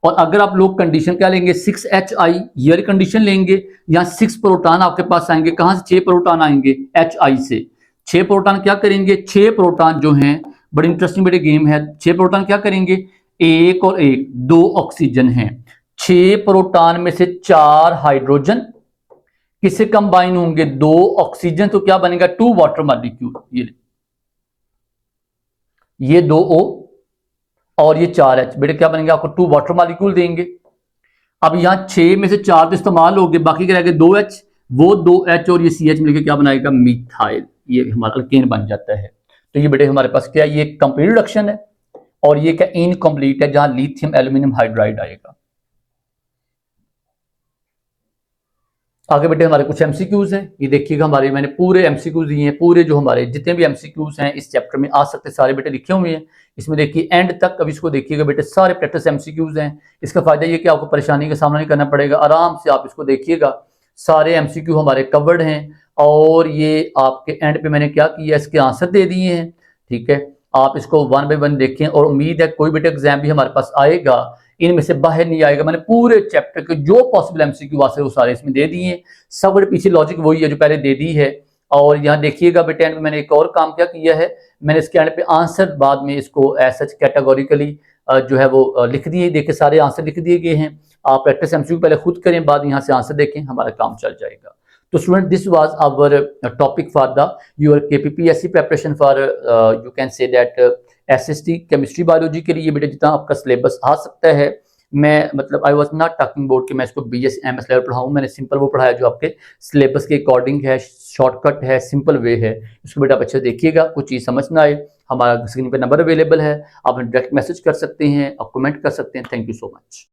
और अगर आप लोग कंडीशन क्या लेंगे, 6HI, ये कंडीशन लेंगे, यहाँ 6 प्रोटॉन आपके पास आएंगे, कहां से, 6 प्रोटॉन आएंगे HI से। 6 प्रोटॉन क्या करेंगे, 6 प्रोटॉन जो हैं, बड़ी इंटरेस्टिंग बेटे गेम है। 6 प्रोटॉन क्या करेंगे, एक और एक, 2 ऑक्सीजन हैं, 6 प्रोटॉन में से 4 हाइड्रोजन किससे कंबाइन होंगे, 2 ऑक्सीजन, तो क्या बनेगा, 2 वाटर मॉलिक्यूल। ये 2 O और ये 4 H, बेटे क्या बनेंगे, आपको 2 वाटर मॉलिक्यूल देंगे। अब यहां 6 में से 4 तो इस्तेमाल हो गए, बाकी क्या रहेगा, 2H, वो 2H और ये CH मिलकर क्या बनाएगा, मिथाइल, ये हमारा अल्केन बन जाता है। तो ये बेटे हमारे पास क्या है, ये कंप्लीट रिडक्शन है, और ये क्या इनकम्प्लीट है, जहां लिथियम एल्यूमिनियम हाइड्राइड आएगा। आगे बेटे हमारे कुछ MCQs हैं, ये देखिएगा, हमारे मैंने पूरे MCQs दिए हैं, पूरे जो हमारे जितने भी MCQs हैं इस चैप्टर में आ सकते सारे बेटे लिखे हुए हैं। इसमें देखिए एंड तक, अब इसको देखिएगा बेटे, सारे प्रैक्टिस MCQs हैं। इसका फायदा ये कि आपको परेशानी का सामना नहीं करना पड़ेगा, आराम से आप इसको देखिएगा, सारे MCQ हमारे कवर्ड हैं। और ये आपके एंड पे मैंने क्या किया, इसके आंसर दे दिए हैं, ठीक है। आप इसको 1 बाय 1 देखें, और उम्मीद है कोई बेटे एग्जाम भी हमारे पास आएगा इनमें से बाहर नहीं आएगा। मैंने पूरे चैप्टर के जो पॉसिबल MCQ आ सकते वो सारे इसमें दे दिए हैं। सब बड़े पीछे लॉजिक वही है जो पहले दे दी है। और यहाँ देखिएगा बेटे एंड में मैंने एक और काम क्या किया है, मैंने इसके एंड पे आंसर बाद में इसको एज सच कैटेगोरिकली जो है वो लिख दिए। देखिए सारे आंसर लिख दिए गए हैं। आप प्रैक्टिस MCQ पहले खुद करें, बाद यहाँ से आंसर देखें, हमारा काम चल जाएगा। तो student, this was our topic for the your KPPSC preparation for you can say that SST chemistry biology के लिए बेटे जितना आपका सिलेबस आ सकता है। मैं मतलब I was not talking about कि मैं इसको BS MS लेवल पढ़ाऊँ, मैंने सिंपल वो पढ़ाया जो आपके सिलेबस के अकॉर्डिंग है, शॉर्टकट है, सिंपल वे है। इसको बेटा आप अच्छे से देखिएगा, कुछ चीज़ समझ ना आए, हमारा स्क्रीन पे नंबर अवेलेबल है, आप डायरेक्ट मैसेज कर सकते हैं, आप कमेंट कर सकते हैं। Thank you so much.